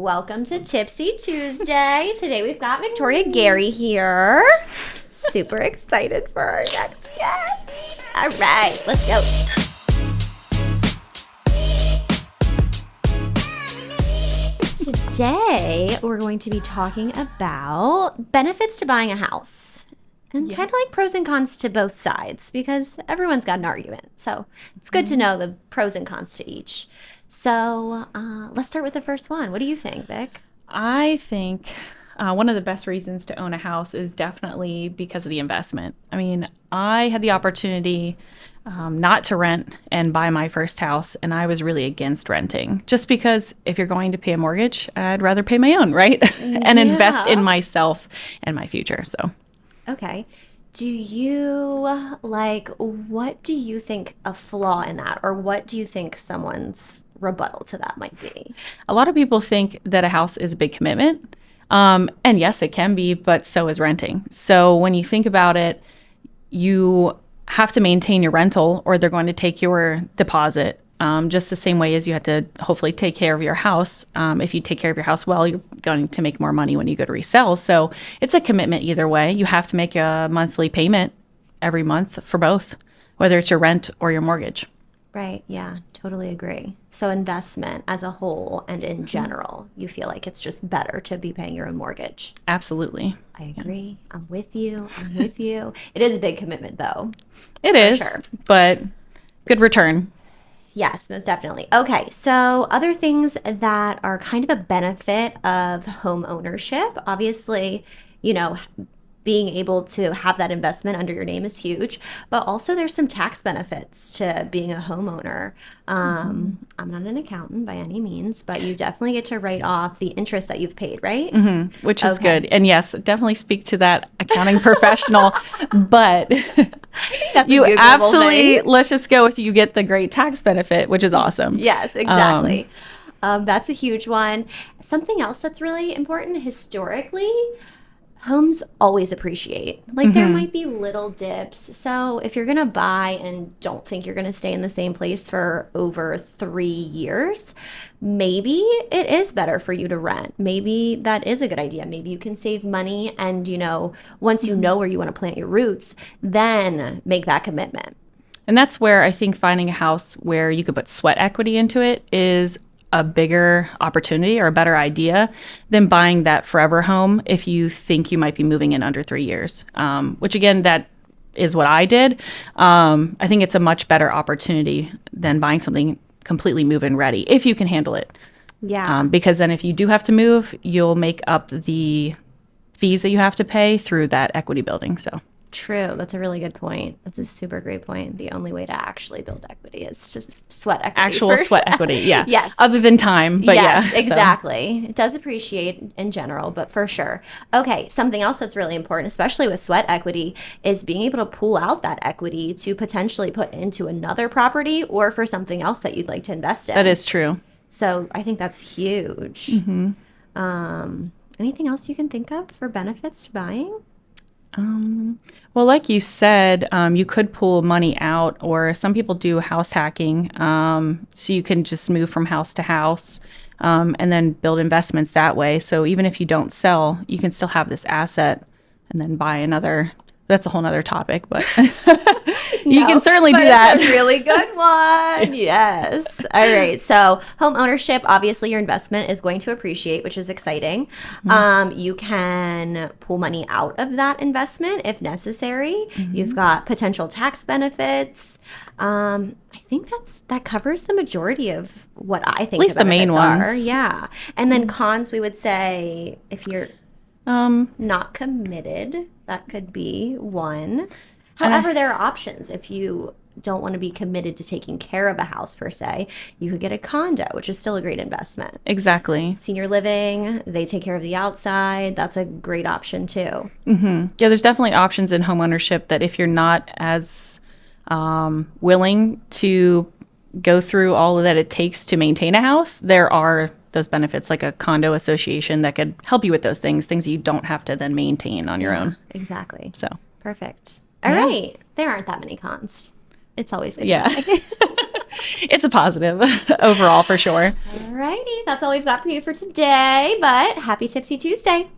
Welcome to Tipsy Tuesday. Today we've got Victoria Garey here. Super excited for our next guest. All right, let's go. Today we're going to be talking about benefits to buying a house. And kind of like pros and cons to both sides, because everyone's got an argument. So it's good to know the pros and cons to each. So let's start with the first one. What do you think, Vic? I think one of the best reasons to own a house is definitely because of the investment. I mean, I had the opportunity not to rent and buy my first house, and I was really against renting. Just because if you're going to pay a mortgage, I'd rather pay my own, right? And invest in myself and my future, so. Okay. What do you think a flaw in that, or what do you think someone's rebuttal to that might be? A lot of people think that a house is a big commitment. And yes, it can be, but so is renting. So when you think about it, you have to maintain your rental or they're going to take your deposit. Just the same way as you have to hopefully take care of your house. If you take care of your house well, you're going to make more money when you go to resell. So it's a commitment either way. You have to make a monthly payment every month for both, whether it's your rent or your mortgage. Right. Yeah, totally agree. So investment as a whole and in general, you feel like it's just better to be paying your own mortgage. Absolutely. I agree. Yeah. I'm with you. It is a big commitment, though. It is, but good return. Yes, most definitely. Okay, so other things that are kind of a benefit of home ownership, obviously, being able to have that investment under your name is huge, but also there's some tax benefits to being a homeowner. I'm not an accountant by any means, but you definitely get to write off the interest that you've paid, right? Which is good. And yes, definitely speak to that accounting professional, but you absolutely, let's just go with you get the great tax benefit, which is awesome. Yes, exactly. That's a huge one. Something else that's really important historically, homes always appreciate. There might be little dips. So if you're going to buy and don't think you're going to stay in the same place for over 3 years, maybe it is better for you to rent. Maybe that is a good idea. Maybe you can save money and, once you know where you want to plant your roots, then make that commitment. And that's where I think finding a house where you could put sweat equity into it is a bigger opportunity or a better idea than buying that forever home if you think you might be moving in under 3 years, which again, that is what I did. I think it's a much better opportunity than buying something completely move-in ready if you can handle it. Yeah. Because then if you do have to move, you'll make up the fees that you have to pay through that equity building. So. True. That's a really good point. That's a super great point. The only way to actually build equity is to sweat equity. Actual sweat equity, yeah. Yes. Other than time, but yes, yeah. Exactly. So. It does appreciate in general, but for sure. Okay, something else that's really important, especially with sweat equity, is being able to pull out that equity to potentially put into another property or for something else that you'd like to invest in. That is true. So I think that's huge. Anything else you can think of for benefits to buying? Well, like you said, you could pull money out, or some people do house hacking. So you can just move from house to house and then build investments that way. So even if you don't sell, you can still have this asset and then buy another. That's a whole nother topic, but you can certainly do that. It's a really good one. Yes. All right. So home ownership, obviously your investment is going to appreciate, which is exciting. You can pull money out of that investment if necessary. You've got potential tax benefits. I think that covers the majority of what I think. At least the main ones. Yeah. And then cons, we would say if you're not committed, that could be one. However, there are options. If you don't want to be committed to taking care of a house per se, you could get a condo, which is still a great investment. Exactly. Senior living, they take care of the outside. That's a great option too. Yeah, there's definitely options in home ownership that if you're not as willing to go through all that it takes to maintain a house, there are those benefits like a condo association that could help you with those things you don't have to then maintain on your own. Exactly. So perfect. All right. There aren't that many cons. It's always good. Yeah. It's a positive overall for sure. Alrighty, that's all we've got for you for today, but happy Tipsy Tuesday.